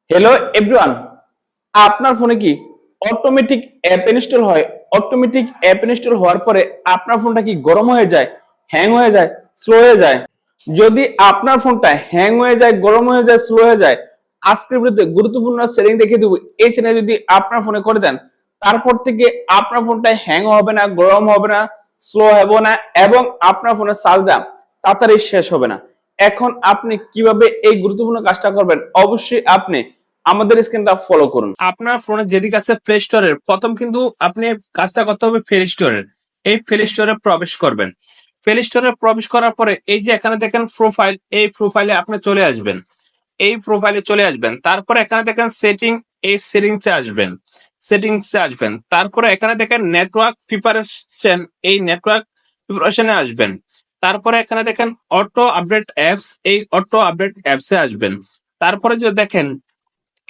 Hello everyone, আপনার ফোনে কি অটোমেটিক অ্যাপ ইনস্টল হয়? অটোমেটিক অ্যাপ ইনস্টল হওয়ার পরে আপনার ফোনটা কি গরম হয়ে যায়, হ্যাং হয়ে যায়, স্লো হয়ে যায়? যদি আপনার ফোনটা হ্যাং হয়ে যায়, গরম হয়ে যায়, স্লো হয়ে যায়, আজকের ভিডিওতে গুরুত্বপূর্ণ সেটিং দেখিয়ে দেবো। এই সেটিং যদি আপনার ফোনে করে দেন, তারপর থেকে আপনার ফোনটা হ্যাং হবে না, গরম হবে না, স্লো হবে না এবং আপনার ফোনের চার্জটা তাড়াতাড়ি শেষ হবে না। এখন আপনি কিভাবে এই গুরুত্বপূর্ণ কাজটা করবেন, অবশ্যই আপনি আমাদের স্ক্রিনটা ফলো করুন। আপনার ফোনে যেদিকে আছে প্লে স্টোরের প্রথম কিন্তু আপনি কাজটা করতে হবে প্লে স্টোরের। এই প্লে স্টোরে প্রবেশ করবেন। প্লে স্টোরে প্রবেশ করার পরে এই যে এখানে দেখেন প্রোফাইল, এই প্রোফাইলে আপনি চলে আসবেন। এই প্রোফাইলে চলে আসবেন, তারপরে এখানে দেখেন সেটিং, এই সেটিংসে আসবেন। সেটিংসে আসবেন, তারপরে এখানে দেখেন নেটওয়ার্ক প্রিপারেশন, এই নেটওয়ার্ক প্রিপারেশনে আসবেন। তারপরে এখানে দেখেন অটো আপডেট অ্যাপস, এই অটো আপডেট অ্যাপসে আসবেন। তারপরে যে দেখেন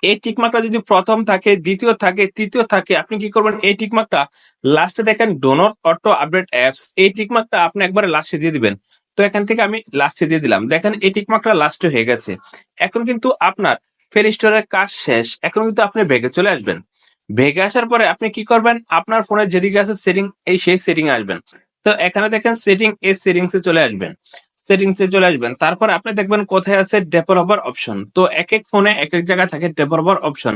এই টিকমার্কটা যদি প্রথম থাকে, দ্বিতীয় থাকে, তৃতীয় থাকে, আপনি কি করবেন, এই টিকমার্কটা লাস্টে দেখেন do not auto update apps, এই টিকমার্কটা আপনি একবারে লাস্টে দিয়ে দিবেন। তো এখান থেকে আমি লাস্টে দিয়ে দিলাম, দেখেন এই টিকমার্কটা লাস্টে হয়ে গেছে। এখন কিন্তু আপনার প্লে স্টোরের কাজ শেষ। এখন কিন্তু আপনি ব্যাগে চলে আসবেন। ব্যাগে আসার পরে আপনি কি করবেন, আপনার ফোনের যেদিকে আছে সেটিং, এই সেই সেটিং আসবেন। তো এখানে দেখেন সেটিং, এই সেটিংসে চলে আসবেন। সেটিংসে চলে আসবেন, তারপর আপনি দেখবেন কোথায় আছে ডেভেলপার অপশন। তো এক এক ফোনে এক এক জায়গায় থাকে ডেভেলপার অপশন,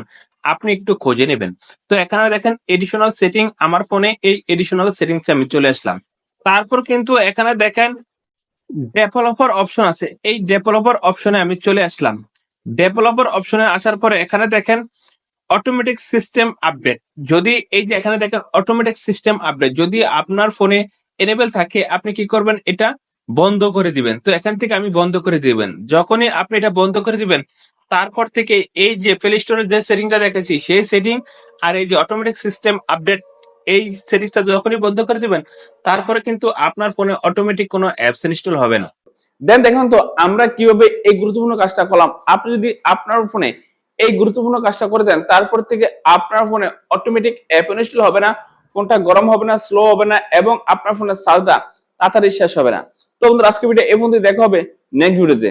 আপনি একটু খুঁজে নেবেন। তো এখানে দেখেন এডিশনাল সেটিং, আমার ফোনে এই এডিশনাল সেটিংসে আমি চলে আসলাম। তারপর কিন্তু এখানে দেখেন ডেভেলপার অপশন আছে, এই ডেভেলপার অপশনে আমি চলে আসলাম। ডেভেলপার অপশনে আসার পরে এখানে দেখেন অটোমেটিক সিস্টেম আপডেট। যদি এই যে এখানে দেখেন অটোমেটিক সিস্টেম আপডেট যদি আপনার ফোনে এনেবল থাকে, আপনি কি করবেন, এটা বন্ধ করে দিবেন। তো এখান থেকে আমি বন্ধ করে দিবেন। যখনই আপনি এটা বন্ধ করে দিবেন, তারপর থেকে এই যে প্লে স্টোরের যে সেটিংটা দেখেছি সেই সেটিং আর এই যে অটোমেটিক সিস্টেম আপডেট, এই সেটিংটা যখনই বন্ধ করে দিবেন, তারপরে কিন্তু আপনার ফোনে অটোমেটিক কোনো অ্যাপস ইনস্টল হবে না। দেন দেখুন তো আমরা কিভাবে এই গুরুত্বপূর্ণ কাজটা করলাম। আপনি যদি আপনার ফোনে এই গুরুত্বপূর্ণ কাজটা করে দেন, তারপর থেকে আপনার ফোনে অটোমেটিক অ্যাপ ইনস্টল হবে না, ফোনটা গরম হবে না, স্লো হবে না এবং আপনার ফোনের চার্জটা তাড়াতাড়ি শেষ হবে না। তো বন্ধুরা, আজকে ভিডিও এই পর্যন্ত, দেখা হবে নেক্সট ভিডিওতে।